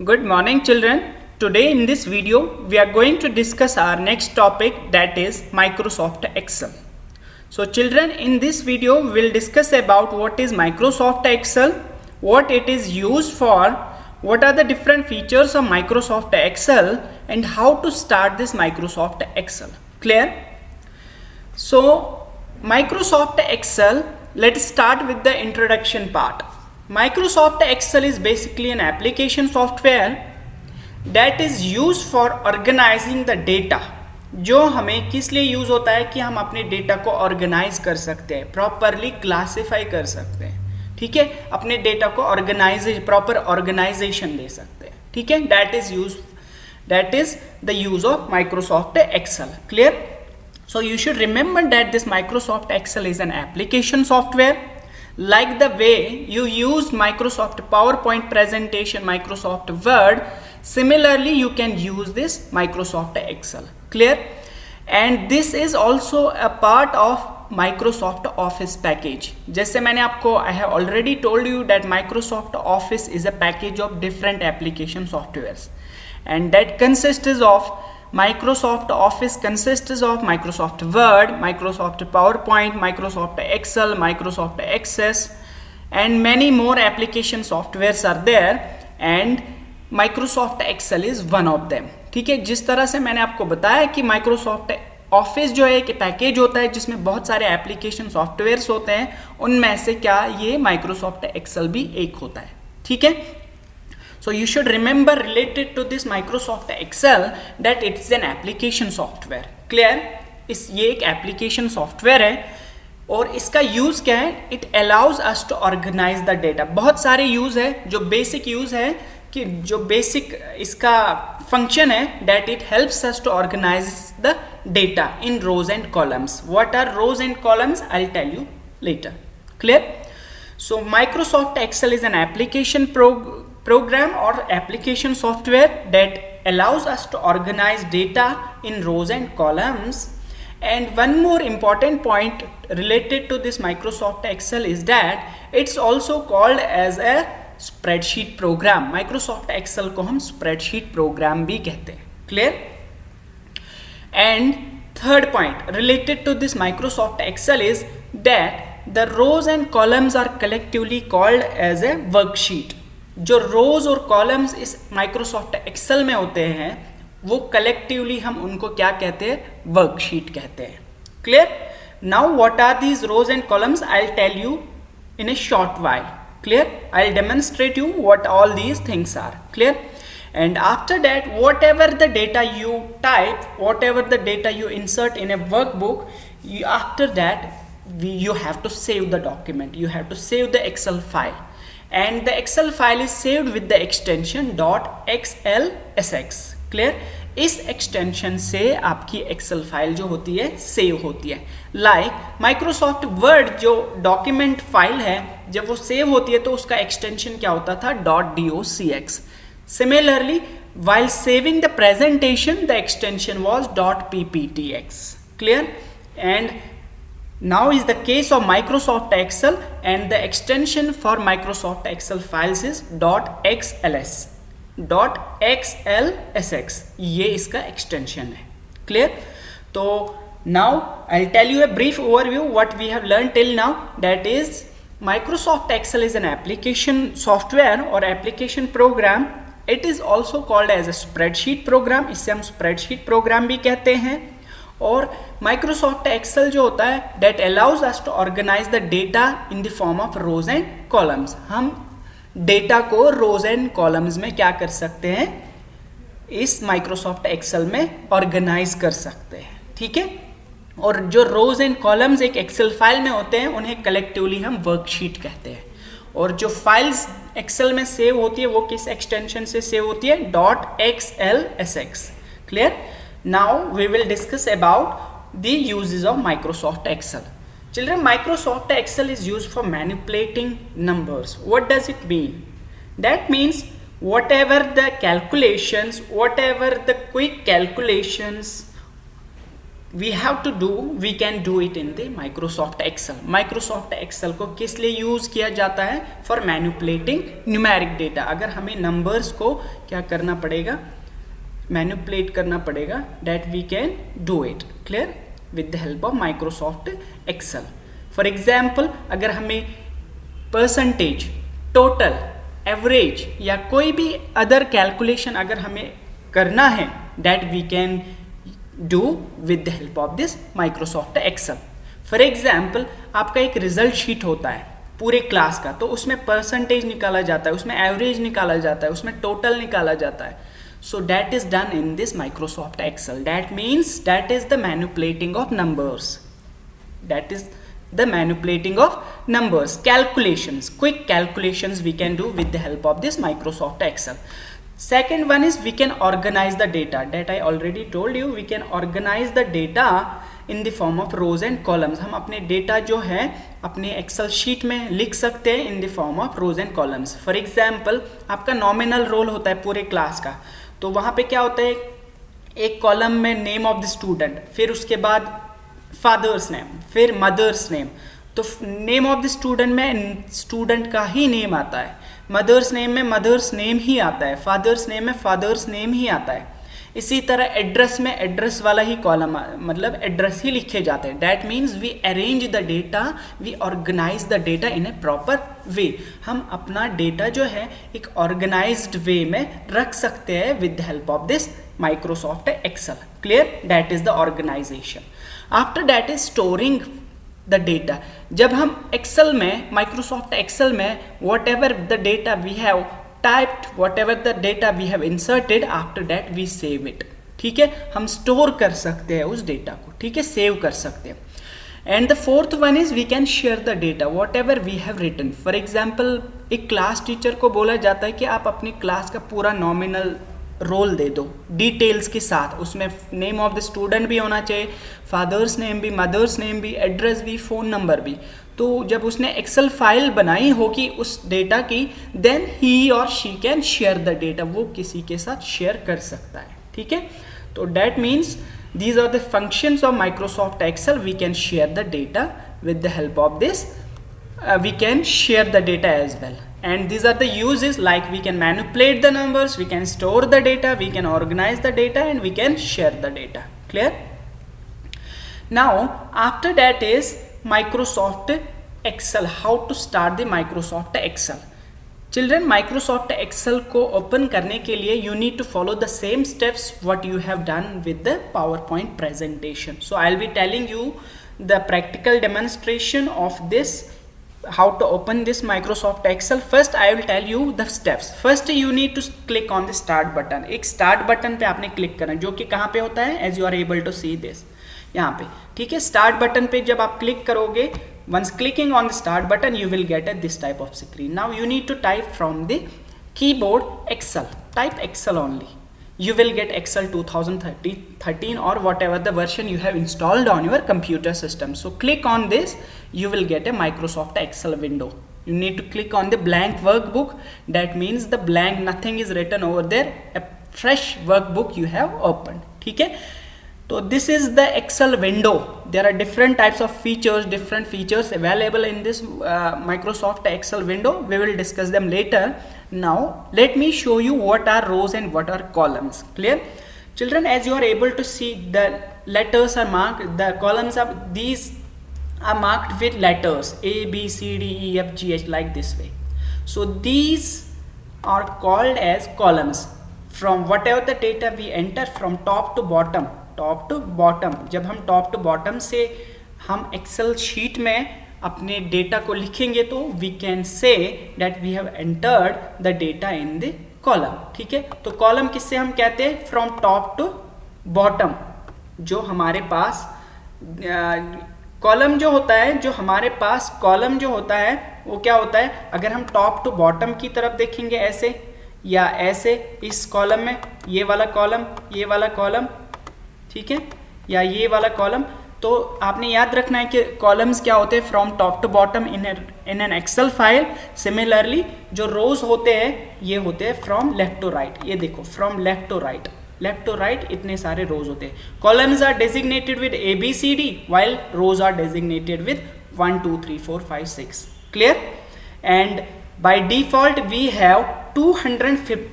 Good morning children. Today in this video we are going to discuss our next topic, that is Microsoft Excel. So children, in this video we'll discuss about what is Microsoft Excel, what it is used for, what are the different features of Microsoft Excel and how to start this Microsoft Excel. Clear? So Microsoft Excel, let's start with the introduction part. Microsoft Excel is basically an application software that is used for organizing the data. जो हमें किस लिए use होता है कि हम अपने data को ऑर्गेनाइज कर सकते हैं, प्रॉपरली क्लासीफाई कर सकते हैं, ठीक है, अपने डेटा को प्रॉपर ऑर्गेनाइजेशन दे सकते हैं, ठीक है. That is the use of Microsoft Excel. Clear? So you should remember that this Microsoft Excel is an application software. Like the way you use Microsoft PowerPoint presentation, Microsoft Word, similarly you can use this Microsoft Excel. Clear? And this is also a part of Microsoft Office package. जैसे मैंने आपको I have already told you that Microsoft Office is a package of different application softwares, and that consists of Microsoft Office consists of Microsoft Word, Microsoft PowerPoint, Microsoft Excel, Microsoft Access, and many more application softwares are there, and Microsoft Excel is one of them. ठीक है, जिस तरह से मैंने आपको बताया कि Microsoft Office जो है एक पैकेज होता है जिसमें बहुत सारे एप्लीकेशन सॉफ्टवेयर्स होते हैं, उनमें से क्या ये Microsoft Excel भी एक होता है. ठीक है. So you should remember related to this Microsoft Excel that it's an application software. Clear? ये एक application software है और इसका यूज़ क्या है? It allows us to organize the data. बहुत सारे यूज़ है. जो बेसिक यूज़ है कि जो बेसिक इसका फंक्शन है that it helps us to organize the data in rows and columns. What are rows and columns? I'll tell you later. Clear? So Microsoft Excel is an application program or application software that allows us to organize data in rows and columns. And one more important point related to this Microsoft Excel is that it's also called as a spreadsheet program. Microsoft Excel को हम spreadsheet program भी कहते हैं. Clear? And third point related to this Microsoft Excel is that the rows and columns are collectively called as a worksheet. जो रोज और columns इस Microsoft Excel में होते हैं वो कलेक्टिवली हम उनको क्या कहते हैं? वर्कशीट कहते हैं. Clear? Now what are these rows and columns? I will tell you in a short while. Clear? I will demonstrate you what all these things are. Clear? And after that, whatever the data you type, whatever the data you insert in a workbook, after that you have to save the document. You have to save the Excel file. And the Excel file is saved with the extension .xlsx. Clear? इस extension से आपकी Excel file जो होती है save होती है. Like Microsoft Word जो document file है, जब वो सेव होती है तो उसका extension क्या होता था? .docx. Similarly, while saving the presentation, the extension was .pptx. Clear? And now is the case of Microsoft Excel, and the extension for Microsoft Excel files is .xls. .xlsx ये इसका extension है. Clear? तो now I'll tell you a brief overview what we have learned till now. That is Microsoft Excel is an application software or application program. It is also called as a spreadsheet program. इसे हम spreadsheet program भी कहते हैं. और Microsoft Excel जो होता है that allows us to organize the data in the form of rows and columns. हम डेटा को rows and columns में क्या कर सकते हैं? इस Microsoft Excel में organize कर सकते हैं. ठीक है? और जो rows and columns एक Excel फाइल में होते हैं उन्हें collectively हम worksheet कहते हैं. और जो फाइल्स Excel में सेव होती है वो किस एक्सटेंशन से सेव होती है? .xlsx. Clear? Now we will discuss about the uses of Microsoft Excel. Children, Microsoft Excel is used for manipulating numbers. What does it mean? That means whatever the calculations, whatever the quick calculations we have to do, we can do it in the Microsoft Excel. Microsoft Excel को किस लिए use किया जाता है? For manipulating numeric data. अगर हमें numbers को क्या करना पड़ेगा? मैनिपुलेट करना पड़ेगा, that we can do it clear with the help of Microsoft Excel. For example, अगर हमें परसेंटेज, टोटल, एवरेज या कोई भी अदर कैलकुलेशन अगर हमें करना है, that we can do with the help of this Microsoft Excel. For example, आपका एक रिजल्ट शीट होता है पूरे क्लास का, तो उसमें परसेंटेज निकाला जाता है, उसमें एवरेज निकाला जाता है, उसमें टोटल निकाला जाता है। So that is done in this Microsoft Excel. That means that is the manipulating of numbers. That is the manipulating of numbers. Calculations, quick calculations we can do with the help of this Microsoft Excel. Second one is we can organize the data. That I already told you. We can organize the data in the form of rows and columns. हम अपने data जो है अपने Excel sheet में लिख सकते हैं in the form of rows and columns. For example, आपका nominal roll होता है पूरे क्लास का, तो वहाँ पे क्या होता है? एक कॉलम में नेम ऑफ द स्टूडेंट, फिर उसके बाद फादर्स नेम, फिर मदर्स नेम। तो नेम ऑफ द स्टूडेंट में स्टूडेंट का ही नेम आता है, मदर्स नेम में मदर्स नेम ही आता है, फादर्स नेम में फादर्स नेम ही आता है। इसी तरह एड्रेस में एड्रेस वाला ही कॉलम, मतलब एड्रेस ही लिखे जाते हैं। That means we arrange the data, we organize the data in a proper way. हम अपना डेटा जो है एक ऑर्गेनाइज्ड वे में रख सकते हैं with the help of this Microsoft Excel clear. That is the organisation. After that is storing the data. जब हम एक्सेल में, माइक्रोसॉफ्ट एक्सेल में whatever the data we have typed, whatever the data we have inserted, after that we save it। ठीक है, हम store कर सकते हैं उस डेटा को, ठीक है, सेव कर सकते हैं। And the fourth one is we can share the data whatever we have written. For example, एक क्लास टीचर को बोला जाता है कि आप अपनी क्लास का पूरा नॉमिनल रोल दे दो डिटेल्स के साथ, उसमें नेम ऑफ द स्टूडेंट भी होना चाहिए, फादर्स नेम भी, मदर्स नेम भी, एड्रेस भी, फ़ोन नंबर भी। तो जब उसने एक्सेल फाइल बनाई होगी उस डेटा की, देन ही और she can share the data, वो किसी के साथ शेयर कर सकता है, ठीक है। तो that means these are the functions of Microsoft Excel. We can share the data with the help of this, we can share the data as well, and these are the uses, like we can manipulate the numbers, we can store the data, we can organize the data, and we can share the data clear. Now after that is Microsoft Excel. How to start the Microsoft Excel? Children, Microsoft Excel को open करने के लिए you need to follow the same steps what you have done with the PowerPoint presentation. So I'll be telling you the practical demonstration of this, how to open this Microsoft Excel. First I will tell you the steps. First you need to click on the start button. एक start button पे आपने click करना, जो कि कहाँ पे होता है, as you are able to see this, यहाँ पे, ठीक है। start button पे जब आप क्लिक करोगे, once clicking on the start button you will get this type of screen. Now you need to type from the keyboard Excel. Type Excel only. You will get Excel 2013 or whatever the version you have installed on your computer system. So click on this, you will get a Microsoft Excel window. You need to click on the blank workbook. That means the blank, nothing is written over there, a fresh workbook you have opened, ठीक है। So this is the Excel window. There are different types of features, different features available in this Microsoft Excel window. We will discuss them later. Now let me show you what are rows and what are columns. Clear? Children, as you are able to see, the letters are marked, the columns are, these are marked with letters A, B, C, D, E, F, G, H, like this way. So these are called as columns. From whatever the data we enter from top to bottom, top to bottom, जब हम top to bottom से हम Excel sheet में अपने data को लिखेंगे, तो we can say that we have entered the data in the column, ठीक है। तो कॉलम किससे हम कहते हैं, फ्रॉम टॉप टू बॉटम। जो हमारे पास कॉलम जो होता है, जो हमारे पास कॉलम जो होता है वो क्या होता है, अगर हम टॉप टू बॉटम की तरफ देखेंगे ऐसे या ऐसे, इस कॉलम में ये वाला कॉलम, ये वाला कॉलम, ठीक है, या ये वाला कॉलम, तो आपने याद रखना है कि कॉलम्स क्या होते हैं, from top to bottom in an Excel file. Similarly जो रोज होते हैं ये होते हैं फ्रॉम लेफ्ट टू राइट। ये देखो, from left to right, left to right इतने सारे रोज होते हैं. Columns are designated with ABCD while rows are designated with 1 2 3 4 5 6. Clear? And by default we have 250